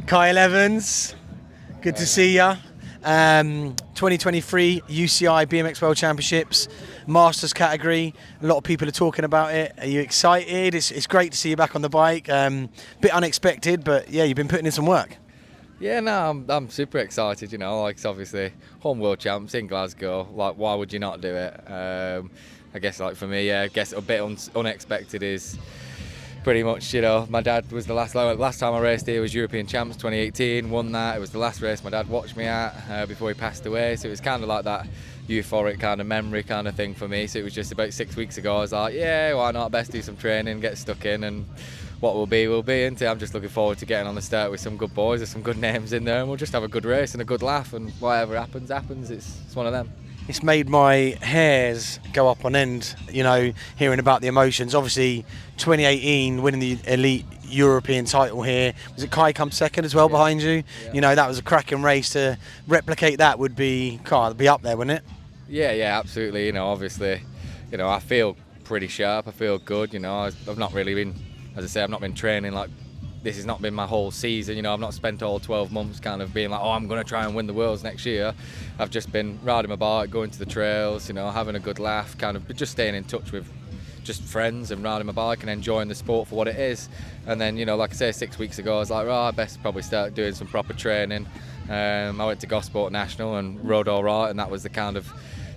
Kyle Evans, good to see ya. 2023 UCI BMX World Championships, Masters category. A lot of people are talking about it. Are you excited? It's great to see you back on the bike. Bit unexpected, but yeah, you've been putting in some work. Yeah, no, I'm super excited. You know, like it's obviously home world champs in Glasgow. Like, why would you not do it? I guess, like for me, yeah, I guess a bit unexpected is pretty much, you know, my dad was the last time I raced here was European Champs 2018, won that. It was the last race my dad watched me at before he passed away, so it was kind of like that euphoric kind of memory kind of thing for me. So it was just about 6 weeks ago, I was like, yeah, why not, best do some training, get stuck in, and what will be, and I'm just looking forward to getting on the start with some good boys, with some good names in there, and we'll just have a good race and a good laugh, and whatever happens, it's one of them. It's made my hairs go up on end, you know, hearing about the emotions. Obviously, 2018, winning the elite European title here. Was it Kai come second as well behind you? Yeah. You know, that was a cracking race. To replicate that would be up there, wouldn't it? Yeah, absolutely. You know, obviously, you know, I feel pretty sharp. I feel good. You know, I've not really been, as I say, I've not been training like. This has not been my whole season, you know, I've not spent all 12 months kind of being like, oh, I'm going to try and win the Worlds next year. I've just been riding my bike, going to the trails, you know, having a good laugh, kind of just staying in touch with just friends and riding my bike and enjoying the sport for what it is. And then, you know, like I say, 6 weeks ago, I was like, I best probably start doing some proper training. I went to Gosport National and rode all right, and that was the kind of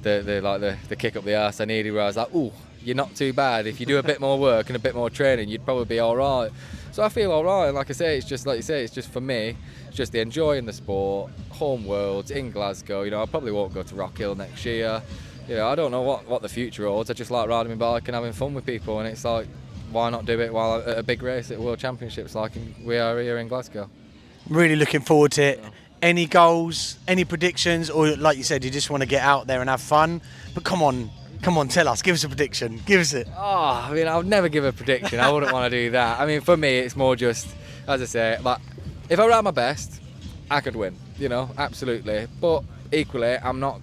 the kick up the arse I needed, where I was like, ooh, you're not too bad. If you do a bit more work and a bit more training, you'd probably be all right. So I feel all right, and like I say, it's just like you say, it's just for me, it's just the enjoying the sport, home worlds in Glasgow. You know, I probably won't go to Rock Hill next year. You know, I don't know what the future holds. I just like riding my bike and having fun with people, and it's like, why not do it while at a big race at World Championships like we are here in Glasgow? Really looking forward to it. Any goals, any predictions, or like you said, you just want to get out there and have fun? But come on, tell us, give us a prediction, give us it. Oh, I mean, I would never give a prediction. I wouldn't want to do that. I mean, for me, it's more just, as I say, like, if I ride my best, I could win, you know, absolutely. But equally, I'm not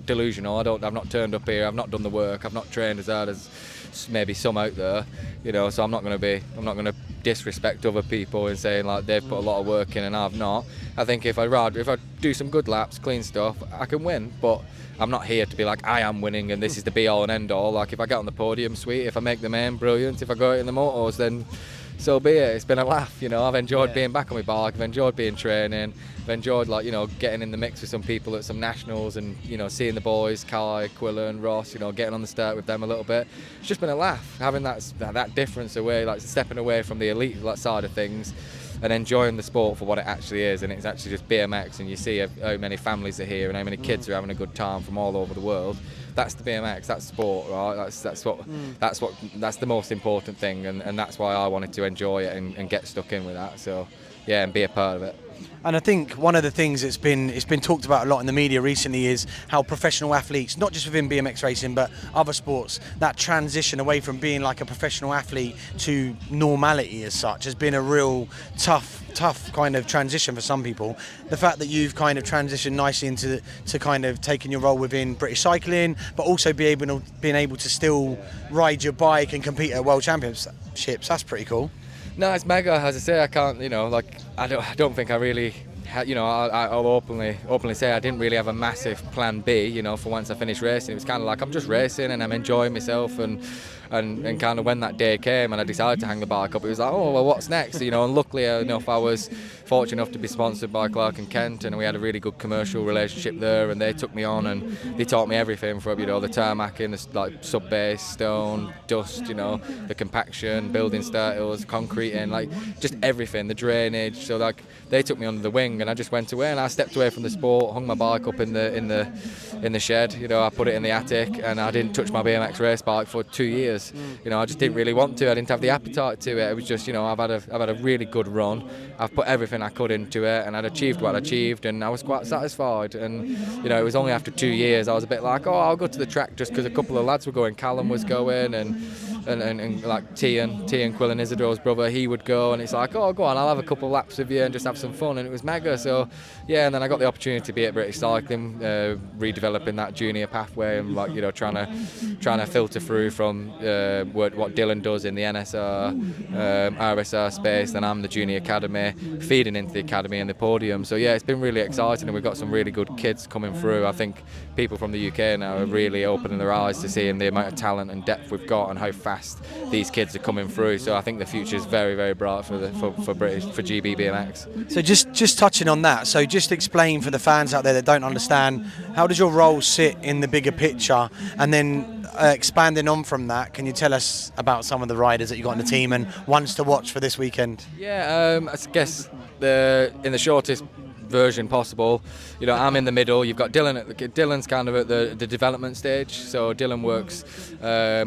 delusional. I've not turned up here. I've not done the work. I've not trained as hard as maybe some out there, you know. So I'm not going to disrespect other people and saying like they've put a lot of work in and I've not. I think if I do some good laps, clean stuff, I can win. But I'm not here to be like, I am winning and this is the be all and end all. Like, if I get on the podium, sweet. If I make the main, brilliant. If I go out in the motos, then so be it. It's been a laugh, you know. I've enjoyed being back on my bike. I've enjoyed being training. I've enjoyed, like, you know, getting in the mix with some people at some nationals and, you know, seeing the boys, Kai, Quillen, Ross, you know, getting on the start with them a little bit. It's just been a laugh, having that difference away, like stepping away from the elite side of things and enjoying the sport for what it actually is. And it's actually just BMX, and you see how many families are here and how many kids are having a good time from all over the world. That's the BMX, that's sport, right? That's the most important thing, and that's why I wanted to enjoy it and get stuck in with that. So yeah, and be a part of it. And I think one of the things it's been talked about a lot in the media recently is how professional athletes, not just within BMX racing but other sports, that transition away from being like a professional athlete to normality as such has been a real tough kind of transition for some people. The fact that you've kind of transitioned nicely into kind of taking your role within British cycling, but also being able to still ride your bike and compete at World Championships, that's pretty cool. No, it's mega. As I say, I can't, you know, like, I don't think I really, you know, I'll openly say I didn't really have a massive plan B, you know, for once I finished racing. It was kind of like, I'm just racing and I'm enjoying myself, and kind of when that day came and I decided to hang the bike up, it was like, oh, well, what's next? You know, and luckily enough, I was fortunate enough to be sponsored by Clark and Kent, and we had a really good commercial relationship there, and they took me on and they taught me everything from, you know, the tarmacking, the like sub base, stone, dust, you know, the compaction, building starters, concreting, like just everything, the drainage. So like they took me under the wing, and I just went away and I stepped away from the sport, hung my bike up in the shed, you know, I put it in the attic, and I didn't touch my BMX race bike for 2 years. You know, I just didn't really want to. I didn't have the appetite to it. It was just, you know, I've had a really good run. I've put everything I could into it, and I'd achieved what I achieved, and I was quite satisfied. And you know, it was only after 2 years I was a bit like, oh, I'll go to the track just because a couple of lads were going. Callum was going, and and like Tian Quillan Isidore's brother, he would go, and it's like, oh, go on, I'll have a couple of laps with you and just have some fun, and it was mega. So yeah, and then I got the opportunity to be at British Cycling, redeveloping that junior pathway, and like, you know, trying to filter through from what Dylan does in the NSR, RSR space. Then I'm the junior academy, feeding into the academy and the podium. So yeah, it's been really exciting, and we've got some really good kids coming through. I think people from the UK now are really opening their eyes to seeing the amount of talent and depth we've got and how fast these kids are coming through. So I think the future is very, very bright for GB BMX. So just touching on that, so just explain for the fans out there that don't understand, how does your role sit in the bigger picture, and then expanding on from that, can you tell us about some of the riders that you got in the team and ones to watch for this weekend? Yeah, I guess in the shortest version possible, you know, I'm in the middle. You've got Dylan. Dylan's kind of at the development stage. So Dylan works.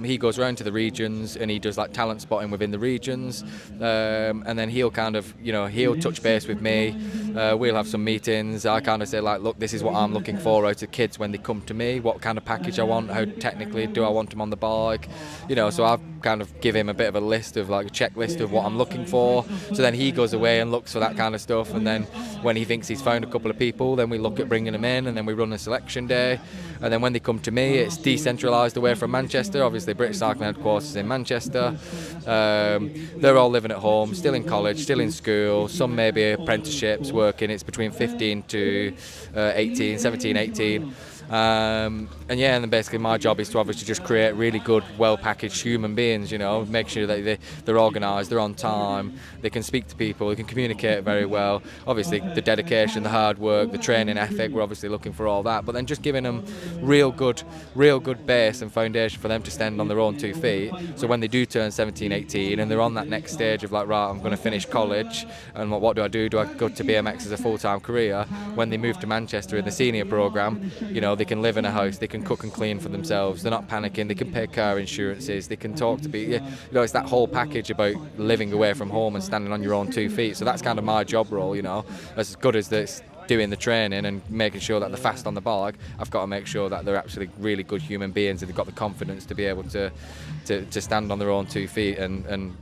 He goes around to the regions and he does like talent spotting within the regions, and then he'll kind of, you know, he'll touch base with me. We'll have some meetings. I kind of say like, look, this is what I'm looking for out of kids when they come to me. What kind of package I want? How technically do I want them on the bike? You know, so I've kind of give him a bit of a list of like a checklist of what I'm looking for. So then he goes away and looks for that kind of stuff, and then when he thinks he's found a couple of people, then we look at bringing them in, and then we run a selection day. And then when they come to me, it's decentralised away from Manchester. Obviously, British Cycling headquarters is in Manchester. They're all living at home, still in college, still in school. Some maybe apprenticeships, working. It's between 15 to 18, 17, 18. And then basically my job is to obviously just create really good, well-packaged human beings, you know, make sure that they're organised, they're on time, they can speak to people, they can communicate very well. Obviously the dedication, the hard work, the training ethic, we're obviously looking for all that, but then just giving them real good base and foundation for them to stand on their own 2 feet. So when they do turn 17, 18 and they're on that next stage of like, right, I'm going to finish college, and what do I do? Do I go to BMX as a full-time career? When they move to Manchester in the senior programme, you know, they can live in a house, they can cook and clean for themselves, they're not panicking, they can pay car insurances, they can talk to people. You know, it's that whole package about living away from home and standing on your own 2 feet. So that's kind of my job role, you know, as good as this doing the training and making sure that they're fast on the bike. I've got to make sure that they're actually really good human beings and they've got the confidence to be able to stand on their own 2 feet and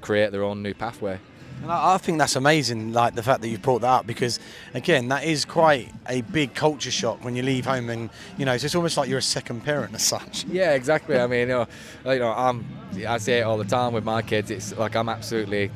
create their own new pathway. And I think that's amazing, like the fact that you've brought that up, because again, that is quite a big culture shock when you leave home, and you know, so it's almost like you're a second parent as such. Yeah, exactly. I mean, I say it all the time with my kids. It's like I'm absolutely,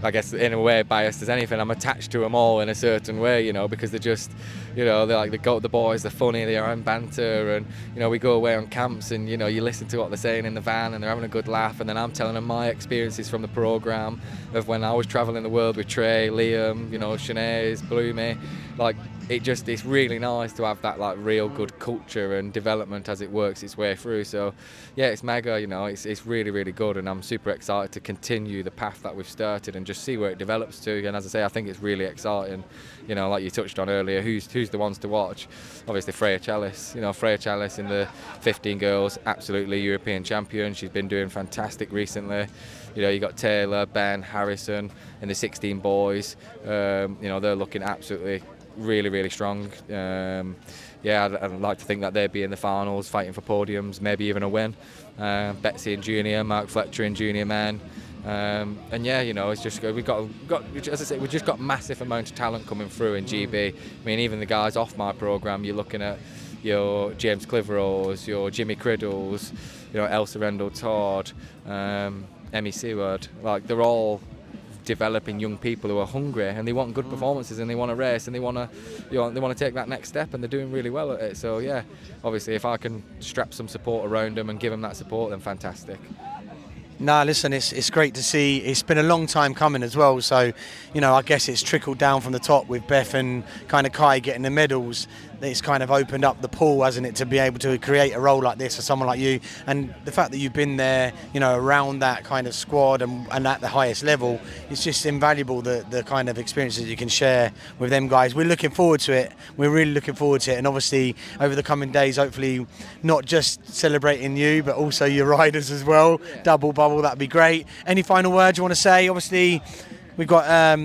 I guess, in a way biased as anything. I'm attached to them all in a certain way, you know, because they're just, you know, they're like the boys, they're funny, they're on banter, and you know, we go away on camps, and you know, you listen to what they're saying in the van, and they're having a good laugh, and then I'm telling them my experiences from the program of when I was traveling the world with Trey, Liam, you know, Sinead, Bloomy, like. It's really nice to have that like real good culture and development as it works its way through. So yeah, it's mega, you know, it's really, really good, and I'm super excited to continue the path that we've started and just see where it develops to. And as I say, I think it's really exciting, you know, like you touched on earlier, who's the ones to watch? Obviously Freya Chalice, you know, Freya Chalice in the 15 girls, absolutely European champion. She's been doing fantastic recently. You know, you got Taylor, Ben, Harrison in the 16 boys. You know, they're looking absolutely really, really strong. I'd like to think that they'd be in the finals, fighting for podiums, maybe even a win. Betsy in junior, Mark Fletcher in junior men. And yeah, you know, it's just we've got as I say, we've just got massive amount of talent coming through in GB. I mean, even the guys off my programme, you're looking at your James Cliverose, your Jimmy Criddles, you know, Elsa Rendell Todd, Emmy Seward. Like, they're all developing young people who are hungry and they want good performances and they want to race and they want to take that next step, and they're doing really well at it. So yeah, obviously if I can strap some support around them and give them that support, then fantastic. Nah, listen, it's great to see. It's been a long time coming as well, so you know, I guess it's trickled down from the top with Beth and kind of Kai getting the medals. It's kind of opened up the pool, hasn't it, to be able to create a role like this for someone like you. And the fact that you've been there, you know, around that kind of squad and at the highest level, it's just invaluable, the kind of experiences you can share with them guys. We're looking forward to it. We're really looking forward to it. And obviously, over the coming days, hopefully not just celebrating you, but also your riders as well. Yeah. Double bubble, that'd be great. Any final words you want to say? Obviously, we've got,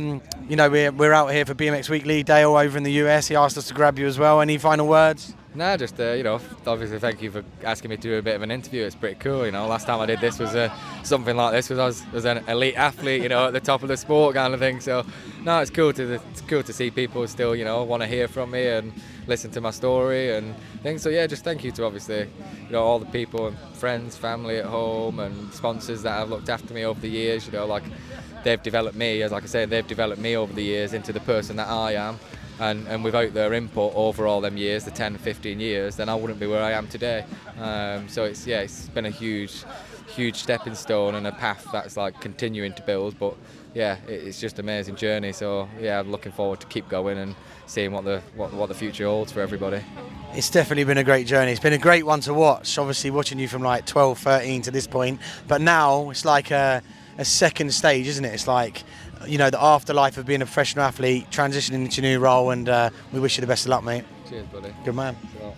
you know, we're out here for BMX Weekly. Dale over in the US, he asked us to grab you as well. Any final words? Nah, just obviously thank you for asking me to do a bit of an interview. It's pretty cool. Last time I did this was something like this because I was an elite athlete, at the top of the sport kind of thing. So, no, it's cool to see people still, want to hear from me and listen to my story and things. So yeah, just thank you to obviously, all the people and friends, family at home and sponsors that have looked after me over the years. Like they've developed me, as like I said, they've developed me over the years into the person that I am. And without their input over all them years, the 10, 15 years, then I wouldn't be where I am today. So it's been a huge stepping stone and a path that's like continuing to build. But yeah, it's just an amazing journey. So yeah, I'm looking forward to keep going and seeing what the future holds for everybody. It's definitely been a great journey. It's been a great one to watch. Obviously, watching you from like 12, 13 to this point, but now it's like a second stage, isn't it? It's like, the afterlife of being a professional athlete, transitioning into a new role, and we wish you the best of luck, mate. Cheers, buddy. Good man. Sure.